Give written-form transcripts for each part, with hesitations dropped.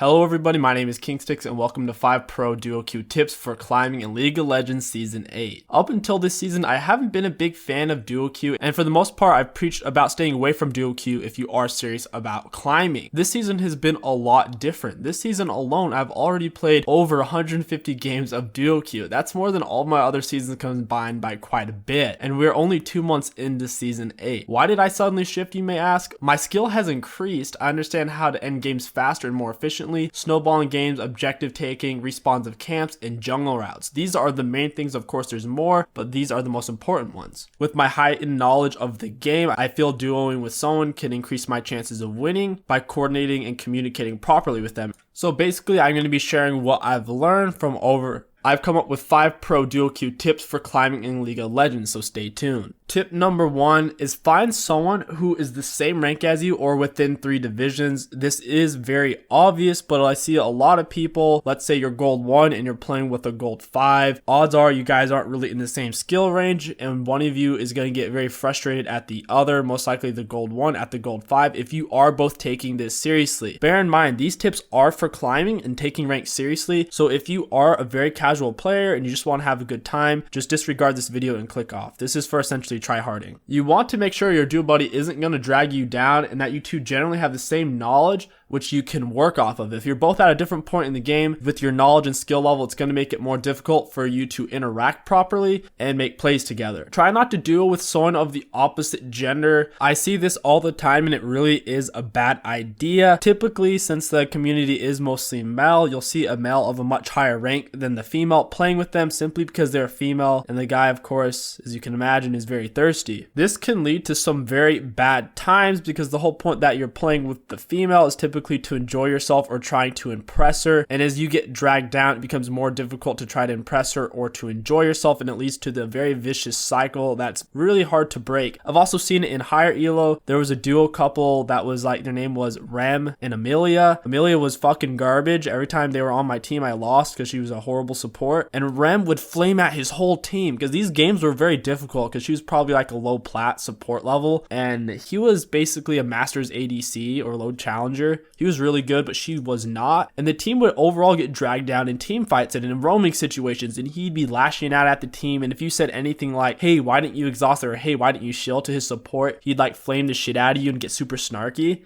Hello everybody, my name is KingStix and welcome to 5 Pro Duo Queue tips for climbing in League of Legends Season 8. Up until this season, I haven't been a big fan of Duo Queue, and for the most part, I've preached about staying away from Duo Queue if you are serious about climbing. This season has been a lot different. This season alone, I've already played over 150 games of Duo Queue. That's more than all my other seasons combined by quite a bit, and we're only 2 months into Season 8. Why did I suddenly shift, you may ask? My skill has increased. I understand how to end games faster and more efficiently. Snowballing games, objective taking, respawns of camps, and jungle routes. These are the main things. Of course, there's more, but these are the most important ones. With my heightened knowledge of the game, I feel duoing with someone can increase my chances of winning by coordinating and communicating properly with them. So basically, I'm going to be sharing what I've learned from I've come up with 5 Pro Duo Queue tips for climbing in League of Legends, so stay tuned. Tip number 1 is find someone who is the same rank as you or within 3 divisions. This is very obvious, but I see a lot of people, let's say you're gold 1 and you're playing with a gold 5. Odds are you guys aren't really in the same skill range, and one of you is going to get very frustrated at the other, most likely the gold 1 at the gold 5, if you are both taking this seriously. Bear in mind, these tips are for climbing and taking rank seriously, so if you are a very casual player and you just want to have a good time, just disregard this video and click off. This is for essentially tryharding. You want to make sure your duo buddy isn't going to drag you down and that you two generally have the same knowledge which you can work off of. If you're both at a different point in the game with your knowledge and skill level, it's going to make it more difficult for you to interact properly and make plays together. Try not to duo with someone of the opposite gender. I see this all the time and it really is a bad idea. Typically, since the community is mostly male, you'll see a male of a much higher rank than the female playing with them simply because they're female, and the guy, of course, as you can imagine, is very thirsty. This can lead to some very bad times because the whole point that you're playing with the female is typically to enjoy yourself or trying to impress her, and as you get dragged down, it becomes more difficult to try to impress her or to enjoy yourself, and it leads to the very vicious cycle that's really hard to break. I've also seen it in higher elo. There was a duo couple that was like, their name was Rem and Amelia. Amelia was fucking garbage. Every time they were on my team, I lost because she was a horrible support, and Rem would flame at his whole team because these games were very difficult because she was probably like a low plat support level, and he was basically a Masters ADC or low challenger. He was really good, but she was not. And the team would overall get dragged down in team fights and in roaming situations, and he'd be lashing out at the team. And if you said anything like, hey, why didn't you exhaust her? Or hey, why didn't you shield to his support? He'd like flame the shit out of you and get super snarky.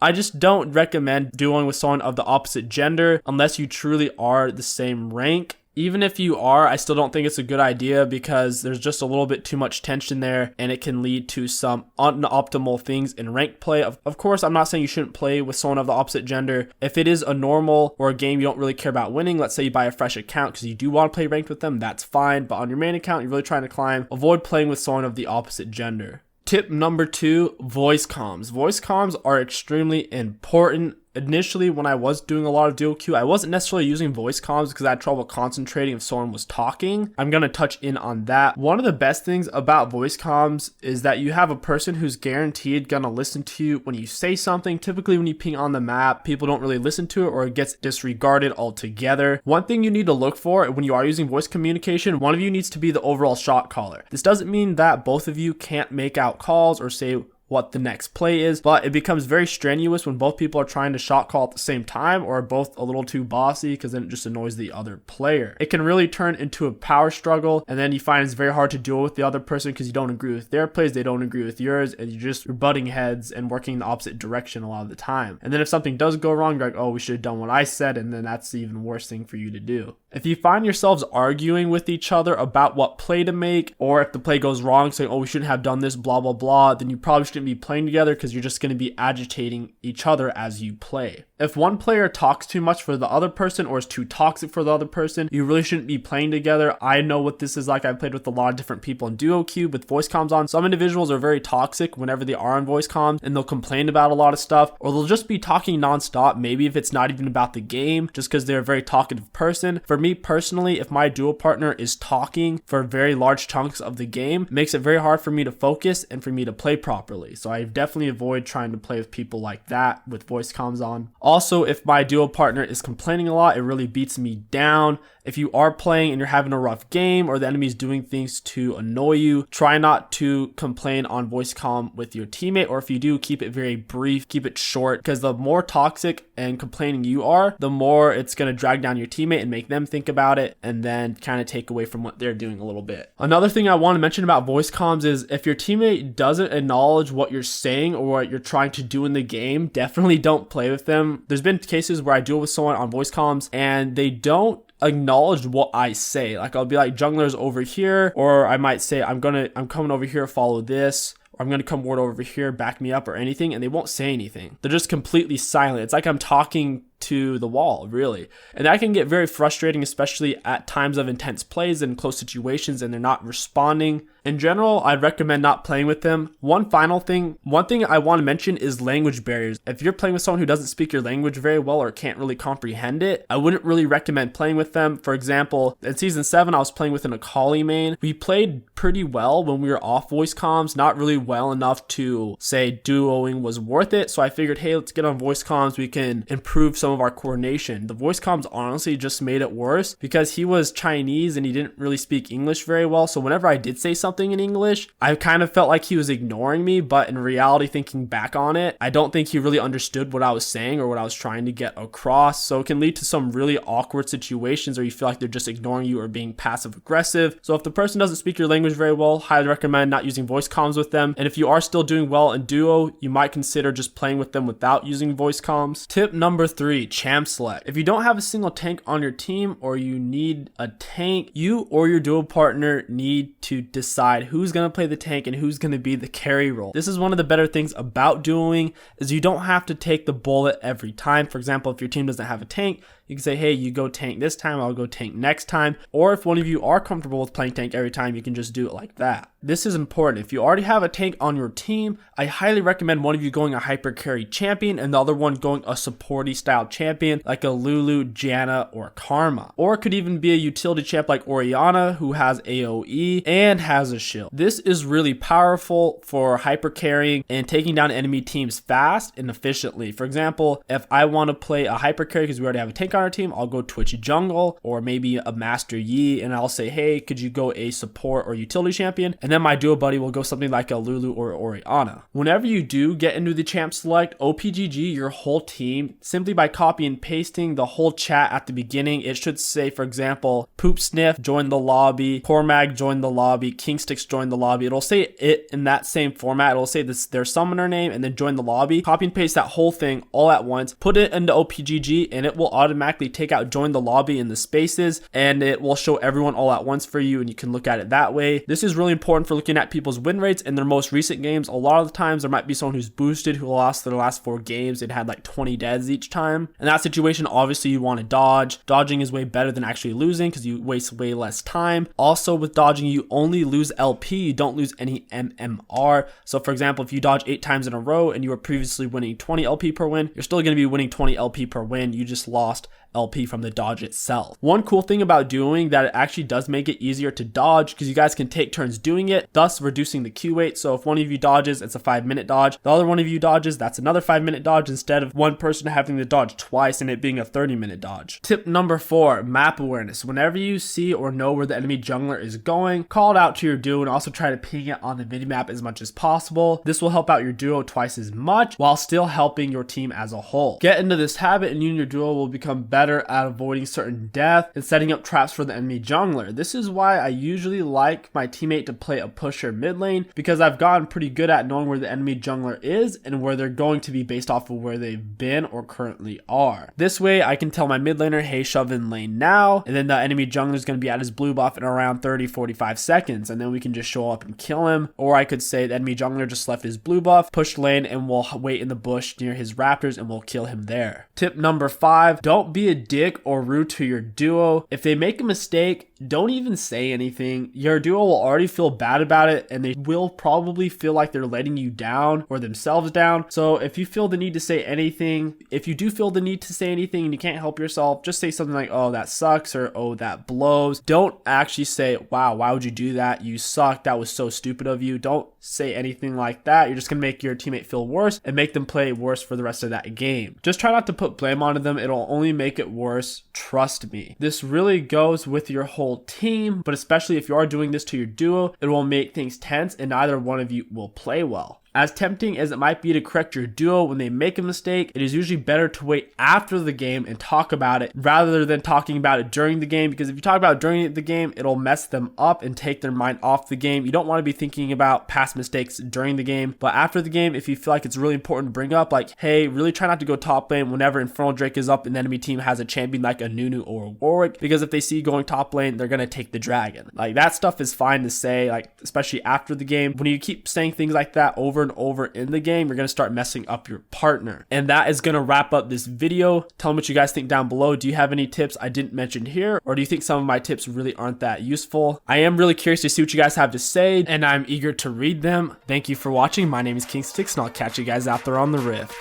I just don't recommend duoing with someone of the opposite gender unless you truly are the same rank. Even if you are, I still don't think it's a good idea because there's just a little bit too much tension there and it can lead to some unoptimal things in ranked play. Of course, I'm not saying you shouldn't play with someone of the opposite gender. If it is a normal or a game you don't really care about winning, let's say you buy a fresh account because you do want to play ranked with them, that's fine. But on your main account, you're really trying to climb, avoid playing with someone of the opposite gender. Tip number 2, voice comms. Voice comms are extremely important. Initially, when I was doing a lot of duo queue, I wasn't necessarily using voice comms because I had trouble concentrating if someone was talking. I'm going to touch in on that. One of the best things about voice comms is that you have a person who's guaranteed going to listen to you when you say something. Typically, when you ping on the map, people don't really listen to it or it gets disregarded altogether. One thing you need to look for when you are using voice communication, one of you needs to be the overall shot caller. This doesn't mean that both of you can't make out calls or say what the next play is, but it becomes very strenuous when both people are trying to shot call at the same time or are both a little too bossy because then it just annoys the other player. It can really turn into a power struggle, and then you find it's very hard to duel with the other person because you don't agree with their plays, they don't agree with yours, and you're butting heads and working in the opposite direction a lot of the time. And then if something does go wrong, you're like, oh, we should have done what I said, and then that's the even worse thing for you to do. If you find yourselves arguing with each other about what play to make, or if the play goes wrong, saying, oh, we shouldn't have done this, blah, blah, blah, then you probably shouldn't be playing together because you're just going to be agitating each other as you play. If one player talks too much for the other person or is too toxic for the other person, you really shouldn't be playing together. I know what this is like. I've played with a lot of different people in duo queue with voice comms on. Some individuals are very toxic whenever they are on voice comms, and they'll complain about a lot of stuff, or they'll just be talking nonstop, maybe if it's not even about the game, just because they're a very talkative person. For me, me personally, if my duo partner is talking for very large chunks of the game, it makes it very hard for me to focus and for me to play properly. So I definitely avoid trying to play with people like that with voice comms on. Also, if my duo partner is complaining a lot, it really beats me down. If you are playing and you're having a rough game or the enemy's doing things to annoy you, try not to complain on voice comm with your teammate, or if you do, keep it very brief, keep it short, because the more toxic and complaining you are, the more it's going to drag down your teammate and make them think about it and then kind of take away from what they're doing a little bit. Another thing I want to mention about voice comms is if your teammate doesn't acknowledge what you're saying or what you're trying to do in the game, definitely don't play with them. There's been cases where I deal with someone on voice comms and they don't acknowledge what I say. Like I'll be like, jungler's over here, or I might say I'm coming over here, follow this, or I'm gonna come ward over here, back me up or anything, and they won't say anything. They're just completely silent. It's like I'm talking to the wall, really. And that can get very frustrating, especially at times of intense plays and close situations and they're not responding. In general, I'd recommend not playing with them. One thing I want to mention is language barriers. If you're playing with someone who doesn't speak your language very well or can't really comprehend it, I wouldn't really recommend playing with them. For example, in Season 7, I was playing with an Akali main. We played pretty well when we were off voice comms, not really well enough to say duoing was worth it. So I figured, hey, let's get on voice comms. We can improve some of our coordination. The voice comms honestly just made it worse because he was Chinese and he didn't really speak English very well. So whenever I did say something in English, I kind of felt like he was ignoring me, but in reality, thinking back on it, I don't think he really understood what I was saying or what I was trying to get across. So it can lead to some really awkward situations where you feel like they're just ignoring you or being passive aggressive. So if the person doesn't speak your language very well, highly recommend not using voice comms with them. And if you are still doing well in duo, you might consider just playing with them without using voice comms. Tip number 3, champ select. If you don't have a single tank on your team or you need a tank, you or your duo partner need to decide who's going to play the tank and who's going to be the carry role. This is one of the better things about duoing is you don't have to take the bullet every time. For example, if your team doesn't have a tank, you can say, hey, you go tank this time, I'll go tank next time. Or if one of you are comfortable with playing tank every time, you can just do it like that. This is important. If you already have a tank on your team, I highly recommend one of you going a hyper carry champion and the other one going a supporty style champion like a Lulu, Janna, or Karma. Or it could even be a utility champ like Orianna who has AoE and has a shield. This is really powerful for hyper carrying and taking down enemy teams fast and efficiently. For example, if I want to play a hyper carry because we already have a tank on our team, I'll go Twitch jungle or maybe a Master Yi and I'll say, hey, could you go a support or utility champion? And then my duo buddy will go something like a Lulu or Orianna. Whenever you do get into the champ select, OPGG your whole team simply by copy and pasting the whole chat at the beginning. It should say, for example, Poop Sniff joined the lobby, Cormag joined the lobby, KingStix joined the lobby. It'll say it in that same format. It'll say their summoner name and then join the lobby. Copy and paste that whole thing all at once, put it into OPGG and it will automatically take out join the lobby in the spaces and it will show everyone all at once for you and you can look at it that way. This is really important for looking at people's win rates in their most recent games. A lot of the times there might be someone who's boosted who lost their last 4 games and had like 20 deads each time. In that situation, obviously you want to dodge. Dodging is way better than actually losing because you waste way less time. Also with dodging, you only lose LP, you don't lose any MMR. So for example, if you dodge 8 times in a row and you were previously winning 20 LP per win, you're still going to be winning 20 LP per win. You just lost LP from the dodge itself. One cool thing about doing that, it actually does make it easier to dodge because you guys can take turns doing it, thus reducing the queue wait. So if one of you dodges, it's a 5-minute dodge. The other one of you dodges, that's another 5-minute dodge instead of one person having to dodge twice and it being a 30-minute dodge. Tip number 4, map awareness. Whenever you see or know where the enemy jungler is going, call it out to your duo and also try to ping it on the minimap as much as possible. This will help out your duo twice as much while still helping your team as a whole. Get into this habit and you and your duo will become better at avoiding certain death and setting up traps for the enemy jungler. This is why I usually like my teammate to play a pusher mid lane because I've gotten pretty good at knowing where the enemy jungler is and where they're going to be based off of where they've been or currently are. This way I can tell my mid laner, hey, shove in lane now, and then the enemy jungler is going to be at his blue buff in around 30-45 seconds and then we can just show up and kill him. Or I could say the enemy jungler just left his blue buff, push lane, and we'll wait in the bush near his raptors and we'll kill him there. Tip number 5, don't be a dick or rude to your duo. If they make a mistake, don't even say anything. Your duo will already feel bad bad about it, and they will probably feel like they're letting you down or themselves down. So if you feel the need to say anything, if you do feel the need to say anything and you can't help yourself, just say something like, oh, that sucks, or oh, that blows. Don't actually say, wow, why would you do that? You suck. That was so stupid of you. Don't say anything like that. You're just going to make your teammate feel worse and make them play worse for the rest of that game. Just try not to put blame onto them. It'll only make it worse. Trust me. This really goes with your whole team, but especially if you are doing this to your duo, it will make things tense and neither one of you will play well. As tempting as it might be to correct your duo when they make a mistake, it is usually better to wait after the game and talk about it rather than talking about it during the game, because if you talk about it during the game, it'll mess them up and take their mind off the game. You don't want to be thinking about past mistakes during the game, but after the game, if you feel like it's really important to bring up, like, hey, really try not to go top lane whenever Infernal Drake is up and the enemy team has a champion like a Nunu or a Warwick, because if they see you going top lane, they're going to take the dragon. Like, that stuff is fine to say, like, especially after the game. When you keep saying things like that over and over in the game, you're going to start messing up your partner. And that is going to wrap up this video. Tell me what you guys think down below. Do you have any tips I didn't mention here, or do you think some of my tips really aren't that useful? I am really curious to see what you guys have to say, and I'm eager to read them. Thank you for watching. My name is KingStix, and I'll catch you guys out there on the Rift.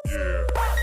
Yeah.